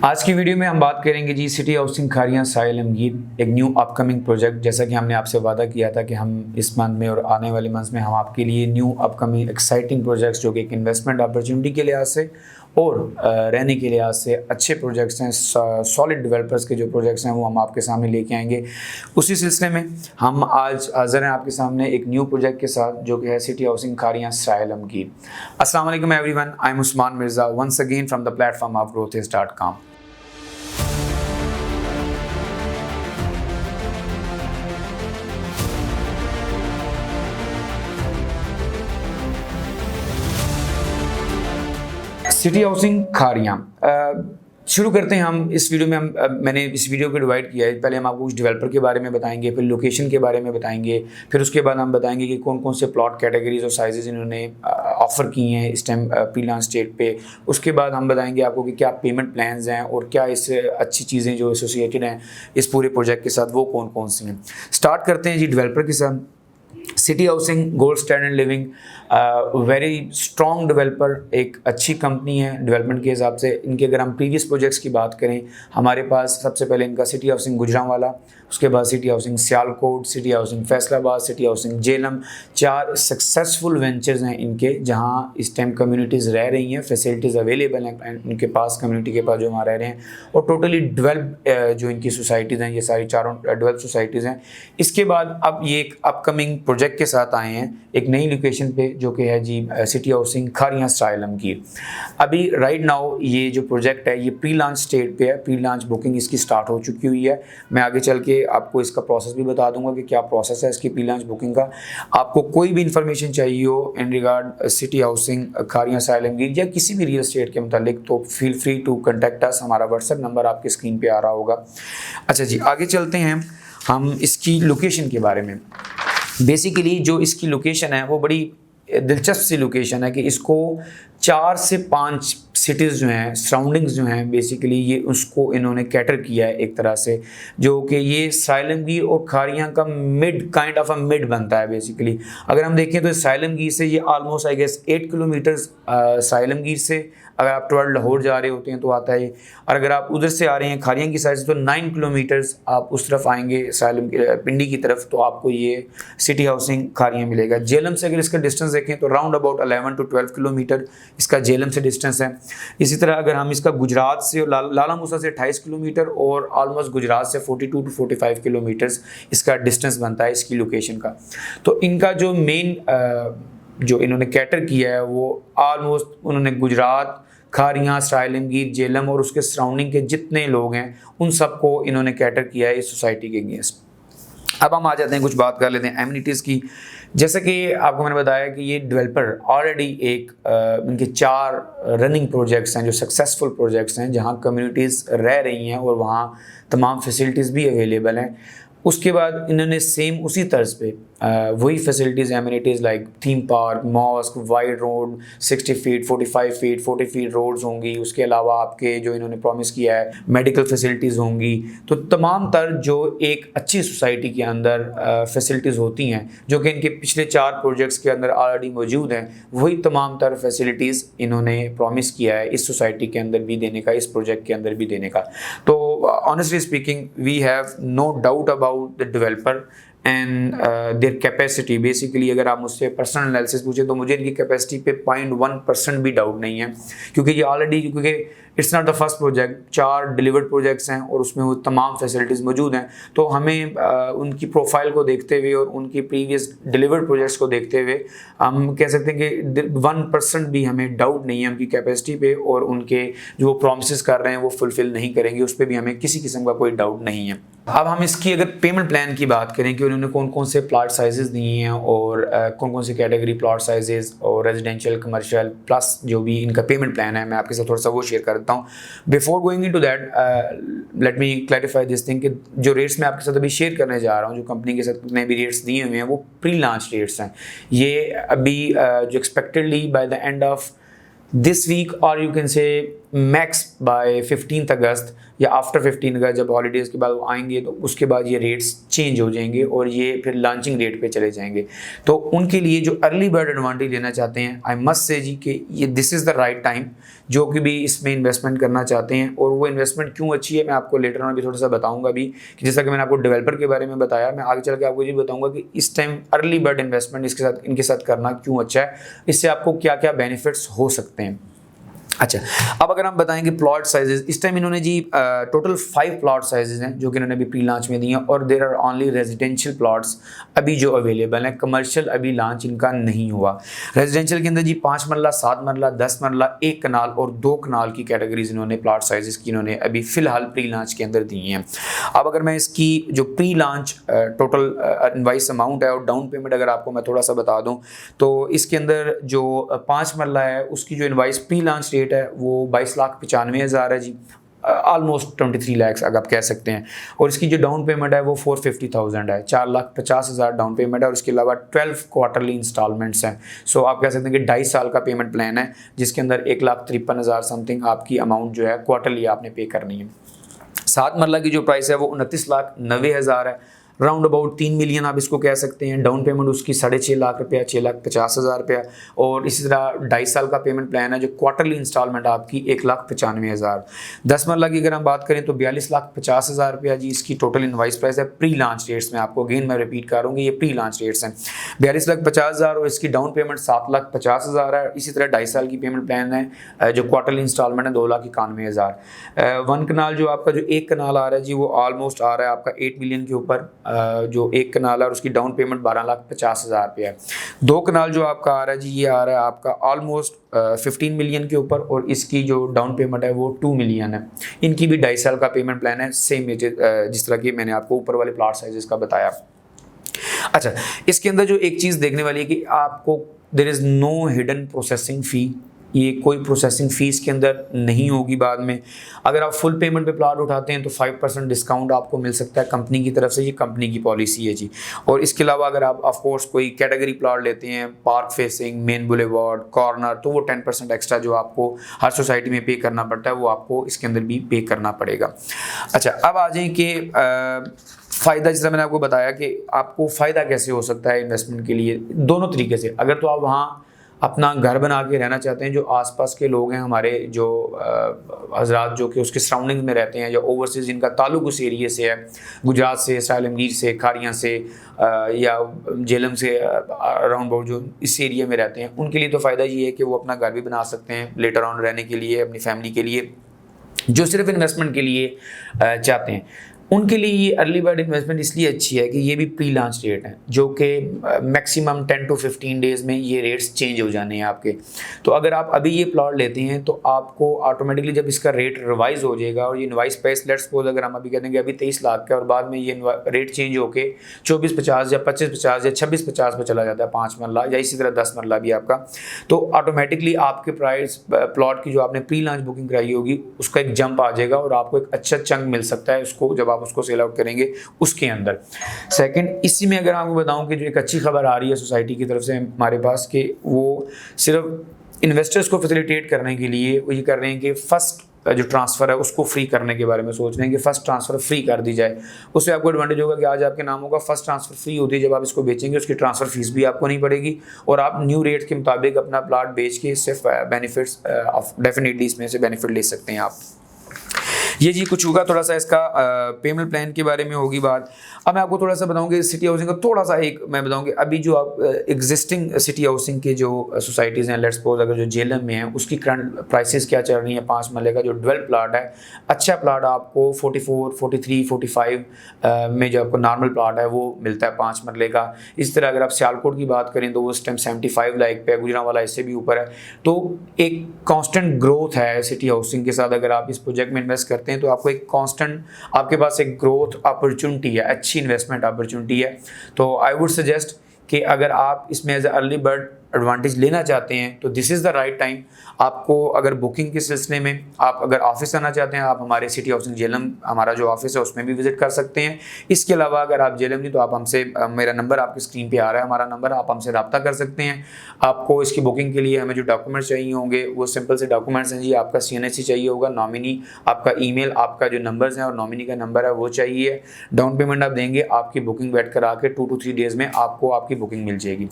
आज की वीडियो में हम बात करेंगे जी सिटी हाउसिंग खारियां साहिल आलमगीर एक न्यू अपकमिंग प्रोजेक्ट। जैसा कि हमने आपसे वादा किया था कि हम इस मंथ में और आने वाले मंथ्स में हम आपके लिए न्यू अपकमिंग एक्साइटिंग प्रोजेक्ट्स जो कि एक इन्वेस्टमेंट अपॉर्चुनिटी के लिहाज से और रहने के लिहाज से अच्छे प्रोजेक्ट्स हैं, सॉलिड डेवलपर्स के जो प्रोजेक्ट्स हैं वो हम आपके सामने लेके आएंगे। उसी सिलसिले में हम आज हाजिर हैं आपके सामने एक न्यू प्रोजेक्ट के साथ जो कि है सिटी हाउसिंग खारियां साहिल आलमगीर। अस्सलाम वालेकुम everyone, I am Usman Mirza once again from the platform of growthis.com। City housing Kharian शुरू करते हैं हम इस वीडियो में। मैंने इस वीडियो को डिवाइड किया है। पहले हम आपको कुछ डेवलपर के बारे में बताएंगे, फिर लोकेशन के बारे में बताएंगे, फिर उसके बाद हम बताएंगे कि कौन कौन से प्लॉट कैटेगरीज और साइजेस इन्होंने ऑफ़र किए हैं इस टाइम प्री लॉन्च स्टेट पे। उसके बाद हम बताएंगे आपको कि क्या पेमेंट प्लान्स हैं और क्या इससे अच्छी चीज़ें जो एसोसिएटेड हैं इस पूरे प्रोजेक्ट के साथ वो कौन कौन सी हैं। स्टार्ट करते हैं जी डेवलपर के साथ। City housing gold standard living very strong developer, एक अच्छी कंपनी है डेवलपमेंट के हिसाब से। इनके अगर हम प्रीवियस प्रोजेक्ट्स की बात करें, हमारे पास सबसे पहले इनका सिटी हाउसिंग गुजरांवाला, उसके बाद city housing Sialkot, city housing Faisalabad, city housing Jhelum, 4 successful ventures हैं इनके जहां इस टाइम कम्युनिटीज़ रह रही हैं, फैसिलिटीज़ अवेलेबल हैं इनके पास, कम्युनिटी के पास जो वहाँ रह रहे हैं। और टोटली डेवलप जो इनकी सोसाइटीज़ हैं, ये सारी चारों डेवलप सोसाइटीज़ हैं। इसके बाद अब ये एक अपकमिंग प्रोजेक्ट के साथ आए हैं एक नई लोकेशन पे जो कि है जी सिटी हाउसिंग खारियां साहिल आलमगीर। अभी राइट नाउ ये जो प्रोजेक्ट है ये प्री लॉन्च स्टेट पे है, प्री लॉन्च बुकिंग इसकी स्टार्ट हो चुकी हुई है। मैं आगे चल के आपको इसका प्रोसेस भी बता दूंगा कि क्या प्रोसेस है इसकी प्री लॉन्च बुकिंग का। आपको कोई भी इंफॉर्मेशन चाहिए हो in regard city housing Kharian Sahil Alamgir या किसी भी रियल एस्टेट के मुतालिक तो फील फ्री टू कंटेक्ट अस। हमारा व्हाट्सएप नंबर आपकी स्क्रीन पे आ रहा होगा। अच्छा जी, आगे चलते हैं हम इसकी लोकेशन के बारे में। बेसिकली जो इसकी लोकेशन है वो बड़ी दिलचस्प सी लोकेशन है कि इसको 4 से 5 सिटीज़ जो हैं, सराउंडिंग्स जो हैं, बेसिकली ये उसको इन्होंने कैटर किया है एक तरह से, जो कि ये साहिल आलमगीर और खारियां का mid kind of a mid बनता है। बेसिकली अगर हम देखें तो साहिल आलमगीर से ये ऑलमोस्ट आई गेस 8 किलोमीटर्स साहिल आलमगीर से अगर आप टुवर्ड लाहौर जा रहे होते हैं तो आता है, और अगर आप उधर से आ रहे हैं खारियां की साइड से तो 9 किलोमीटर्स आप उस तरफ आएंगे पिंडी की तरफ तो आपको ये सिटी हाउसिंग खारियां मिलेगा। जेलम से अगर इसका डिस्टेंस देखें तो राउंड अबाउट 11 to 12 किलोमीटर इसका जेलम से डिस्टेंस है। इसी तरह अगर हम इसका गुजरात से लाला मूसा से 28 किलोमीटर और ऑलमोस्ट गुजरात से 42 to 45 किलोमीटर्स इसका डिस्टेंस बनता है इसकी लोकेशन का। तो इनका जो मेन जो इन्होंने कैटर किया है वो ऑलमोस्ट उन्होंने गुजरात, खारियां, साहिल आलमगीर, जेलम और उसके सराउंडिंग के जितने लोग हैं उन सबको इन्होंने कैटर किया है इस सोसाइटी के अगेंस्ट। अब हम आ जाते हैं, कुछ बात कर लेते हैं एमिनिटीज़ की। जैसे कि आपको मैंने बताया कि ये डेवलपर ऑलरेडी एक इनके 4 रनिंग प्रोजेक्ट्स हैं जो सक्सेसफुल प्रोजेक्ट्स हैं जहां कम्युनिटीज़ रह रही हैं और वहां तमाम फैसिलिटीज़ भी अवेलेबल हैं। उसके बाद इन्होंने सेम उसी तर्ज पे वही facilities amenities like theme park, mosque, wide road, 60 feet, 45 feet, 40 feet roads होंगी। उसके अलावा आपके जो इन्होंने प्रॉमिस किया है मेडिकल फैसिलिटीज़ होंगी। तो तमाम तर जो एक अच्छी सोसाइटी के अंदर फैसिलिटीज़ होती हैं जो कि इनके पिछले 4 प्रोजेक्ट्स के अंदर ऑलरेडी मौजूद हैं, वही तमाम तर फैसिलिटीज़ इन्होंने प्रॉमिस किया है इस सोसाइटी के अंदर भी देने का, इस प्रोजेक्ट के अंदर भी देने का। तो honestly speaking we have no doubt about the developer and their capacity. Basically अगर आप मुझसे पर्सनल एनालिसिस पूछे तो मुझे इनकी कैपेसिटी पे 0.1% भी डाउट नहीं है, क्योंकि ये ऑलरेडी, क्योंकि it's not the first project, 4 delivered projects हैं और उसमें वो तमाम फैसिलिटीज़ मौजूद हैं। तो हमें उनकी प्रोफाइल को देखते हुए और उनकी प्रीवियस डिलीवर्ड प्रोजेक्ट्स को देखते हुए हम कह सकते हैं कि 1% भी हमें डाउट नहीं है उनकी कैपेसिटी पे, और उनके जो वो प्रॉमिसेस कर रहे हैं वो फुलफिल नहीं करेंगे, उस पर भी हमें किसी किस्म का कोई डाउट नहीं है। अब हम इसकी अगर पेमेंट प्लान की बात करें कि उन्होंने कौन कौन से प्लॉट साइजेस दिए हैं और कौन कौन सी कैटेगरी प्लॉट साइजेस और रेजिडेंशियल, कमर्शियल, प्लस जो भी इनका पेमेंट प्लान है, मैं आपके साथ थोड़ा सा वो शेयर करता हूँ। Before going into that let me clarify this thing कि जो रेट्स मैं आपके साथ अभी शेयर करने जा रहा हूँ, जो कंपनी के साथ कितने भी रेट्स दिए हुए हैं वो प्री लॉन्च रेट्स हैं। ये अभी जो expectedly by the end of this week और you can say max by 15 August या आफ्टर 15 अगस्त जब हॉलीडेज़ के बाद वो आएंगे तो उसके बाद ये रेट्स चेंज हो जाएंगे और ये फिर लॉन्चिंग रेट पे चले जाएंगे। तो उनके लिए जो अर्ली बर्ड एडवांटेज लेना चाहते हैं, आई मस्ट से जी कि ये this is the right time, जो कि भी इसमें इन्वेस्टमेंट करना चाहते हैं। और वो इन्वेस्टमेंट क्यों अच्छी है मैं आपको लेटर ऑन भी थोड़ा सा बताऊंगा भी, कि जैसा कि मैंने आपको डेवलपर के बारे में बताया, मैं आगे चल के आपको ये बताऊंगा कि इस टाइम अर्ली बर्ड इन्वेस्टमेंट इनके साथ करना क्यों अच्छा है, इससे आपको क्या क्या बेनिफिट्स हो सकते हैं। अच्छा, अब अगर हम बताएंगे प्लॉट साइजेस, इस टाइम इन्होंने जी टोटल 5 प्लॉट साइजेस हैं जो कि इन्होंने अभी प्री लॉन्च में दिए हैं, और there are only residential plots अभी जो अवेलेबल हैं, कमर्शियल अभी लॉन्च इनका नहीं हुआ। रेजिडेंशियल के अंदर जी 5 मरला, 7 मरला, 10 मरला, 1 कनाल और 2 कनाल की कैटेगरीज इन्होंने प्लॉट साइजेस की इन्होंने अभी फिलहाल प्री लॉन्च के अंदर दी हैं। अब अगर मैं इसकी जो pre launch total invoice amount है और डाउन पेमेंट अगर आपको मैं थोड़ा सा बता दूँ, तो इसके अंदर जो 5 मरला है उसकी जो इनवाइस प्री लॉन्च रेट है वो 22,95,000 है जी, ऑलमोस्ट 23 लाख अगर आप कह सकते हैं। और इसकी जो डाउन पेमेंट है वो 450,000 है, 4,50,000 डाउन पेमेंट है, और इसके अलावा 12 क्वार्टरली इंस्टॉलमेंट्स हैं। सो आप कह सकते हैं कि 2.5 साल का पेमेंट प्लान है, जिसके अंदर 1,53,000 समथिंग आपकी अमाउंट जो है क्वार्टरली आपने पे करनी है। 7 मरला की जो प्राइस है वो 29,90,000 है, राउंड अबाउट 3 मिलियन आप इसको कह सकते हैं। डाउन पेमेंट उसकी 6.5 लाख रुपया, 6,50,000 रुपया, और इसी तरह 2.5 साल का पेमेंट प्लान है जो क्वार्टरली इंस्टॉलमेंट आपकी 1,95,000। 10 मरला की अगर हम बात करें तो 42,50,000 रुपया जी इसकी टोटल इनवाइस प्राइस है प्री लॉन्च रेट्स में। आपको अगेन मैं रिपीट करूँगा, ये प्री लॉन्च रेट्स हैं 42,50,000, और इसकी डाउन पेमेंट 7,50,000 है। इसी तरह 2.5 साल की पेमेंट प्लान है जो क्वार्टरली इंस्टॉलमेंट है 2,91,000। 1 कनाल जो आपका जो 1 कनाल आ रहा है जी वो ऑलमोस्ट आ रहा है आपका 8 मिलियन के ऊपर, जो 1 कनाल है और उसकी डाउन पेमेंट 12,50,000 रुपया है। 2 कनाल जो आपका आ रहा है जी ये आ रहा है आपका ऑलमोस्ट 15 मिलियन के ऊपर, और इसकी जो डाउन पेमेंट है वो 2 मिलियन है। इनकी भी 2.5 साल का पेमेंट प्लान है, सेम जिस तरह की मैंने आपको ऊपर वाले प्लॉट साइजेस का बताया। अच्छा, इसके अंदर जो एक चीज़ देखने वाली है कि आपको there is no hidden processing fee, ये कोई प्रोसेसिंग फ़ीस के अंदर नहीं होगी। बाद में अगर आप फुल पेमेंट पे प्लॉट उठाते हैं तो 5% डिस्काउंट आपको मिल सकता है कंपनी की तरफ से, ये कंपनी की पॉलिसी है जी। और इसके अलावा अगर आप ऑफ कोर्स कोई कैटेगरी प्लॉट लेते हैं, park facing, main boulevard, corner, तो वो 10% एक्स्ट्रा जो आपको हर सोसाइटी में पे करना पड़ता है वो आपको इसके अंदर भी पे करना पड़ेगा। अच्छा, अब आ जाए कि फ़ायदा, जैसा मैंने आपको बताया कि आपको फ़ायदा कैसे हो सकता है इन्वेस्टमेंट के लिए, दोनों तरीके से। अगर तो आप वहाँ अपना घर बना के रहना चाहते हैं, जो आसपास के लोग हैं हमारे, जो हजरात जो कि उसके सराउंडिंग में रहते हैं, या ओवरसीज़ जिनका ताल्लुक उस एरिए से है, गुजरात से, सालमगीर से, खारियाँ से या जेलम से अराउंड अबाउट जो इस एरिया में रहते हैं, उनके लिए तो फ़ायदा ये है कि वो अपना घर भी बना सकते हैं लेटर ऑन रहने के लिए, अपनी फैमिली के लिए। जो सिर्फ इन्वेस्टमेंट के लिए चाहते हैं उनके लिए ये अर्ली बर्ड इन्वेस्टमेंट इसलिए अच्छी है कि ये भी प्री लॉन्च रेट है, जो कि मैक्सिमम 10 to 15 डेज़ में ये रेट्स चेंज हो जाने हैं आपके। तो अगर आप अभी ये प्लॉट लेते हैं तो आपको ऑटोमेटिकली जब इसका रेट रिवाइज हो जाएगा, और ये इनवाइस प्राइस लेट्स सपोज अगर हम अभी कहते हैं कि अभी 23 लाख का, और बाद में ये रेट चेंज होके 24,50 या 25,50 या 26,50 पर चला जाता है 5 मरला, या इसी तरह 10 मरला भी आपका, तो ऑटोमेटिकली आपके प्राइस प्लॉट की जो आपने प्री लॉन्च बुकिंग कराई होगी उसका एक जंप आ जाएगा, और आपको एक अच्छा चंक मिल सकता है उसको जब आप उसको सेल आउट करेंगे उसके अंदर। सेकंड, इसी में अगर आपको बताऊं कि जो एक अच्छी खबर आ रही है सोसाइटी की तरफ से हमारे पास, कि वो सिर्फ इन्वेस्टर्स को फैसिलिटेट करने के लिए वो ये कर रहे हैं कि फर्स्ट जो ट्रांसफ़र है उसको फ्री करने के बारे में सोच रहे हैं कि फर्स्ट ट्रांसफ़र फ्री कर दी जाए। उससे आपको एडवांटेज होगा कि आज आपके नाम होगा, फर्स्ट ट्रांसफ़र फ्री होती है, जब आप इसको बेचेंगे उसकी ट्रांसफ़र फीस भी आपको नहीं पड़ेगी, और आप न्यू रेट के मुताबिक अपना प्लाट बेच के इससे बेनिफिट्स डेफिनेटली इसमें से बेनिफिट ले सकते हैं आप। ये जी कुछ होगा, थोड़ा सा इसका पेमेंट प्लान के बारे में होगी बात। अब मैं आपको थोड़ा सा बताऊंगा सिटी हाउसिंग का, थोड़ा सा एक मैं बताऊंगा अभी जो आप एग्जिस्टिंग सिटी हाउसिंग के जो सोसाइटीज़ हैं, लेट्स सपोज अगर जो जेलम में है उसकी करंट प्राइसेस क्या चल रही हैं। 5 मरले का जो डेवलप प्लाट है, अच्छा प्लाट आपको 44, 43, 45 में जो आपको नॉर्मल प्लाट है वो मिलता है 5 मरले का। इस तरह अगर आप सियालकोट की बात करें तो वो उस टाइम 75 लाख पे, गुजरांवाला इससे भी ऊपर है। तो एक कॉन्स्टेंट ग्रोथ है सिटी हाउसिंग के साथ। अगर आप इस प्रोजेक्ट में इन्वेस्ट करते हैं तो आपको एक कांस्टेंट आपके पास एक ग्रोथ अपॉर्चुनिटी है, अच्छी इन्वेस्टमेंट अपॉर्चुनिटी है। तो आई वुड सजेस्ट कि अगर आप इसमें एज अर्ली बर्ड एडवांटेज लेना चाहते हैं तो this is the right time. आपको अगर बुकिंग के सिलसिले में आप अगर ऑफिस आना चाहते हैं, आप हमारे सिटी हाउसिंग जेलम हमारा जो ऑफिस है उसमें भी विजिट कर सकते हैं। इसके अलावा अगर आप जेलम नहीं तो आप हमसे, मेरा नंबर आपकी स्क्रीन पे आ रहा है, हमारा नंबर, आप हमसे रब्ता कर सकते हैं। आपको इसकी बुकिंग के लिए हमें जो डॉक्यूमेंट्स चाहिए होंगे वो सिंपल से डॉक्यूमेंट्स हैं जी। आपका CNSC चाहिए होगा, नॉमिनी, आपका ईमेल, आपका जो नंबर्स हैं और नॉमिनी का नंबर है वो चाहिए। डाउन पेमेंट आप देंगे, आपकी बुकिंग वेट करा के 2 to 3 डेज़ में आपको आपकी बुकिंग मिल जाएगी।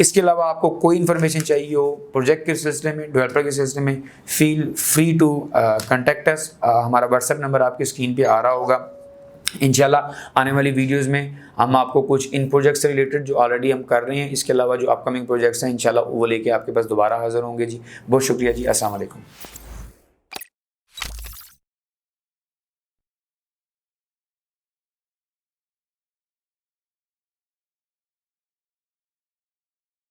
इसके अलावा आपको कोई इन्फॉर्मेशन चाहिए हो प्रोजेक्ट के सिलसिले में, डेवलपर के सिलसिले में, feel free to contact us. हमारा व्हाट्सएप नंबर आपकी स्क्रीन पे आ रहा होगा। इंशाल्लाह आने वाली वीडियोस में हम आपको कुछ इन प्रोजेक्ट से रिलेटेड जो ऑलरेडी हम कर रहे हैं, इसके अलावा जो अपकमिंग प्रोजेक्ट्स हैं इंशाल्लाह वो लेके आपके पास दोबारा हाजिर होंगे जी। बहुत शुक्रिया जी। अस्सलाम वालेकुम।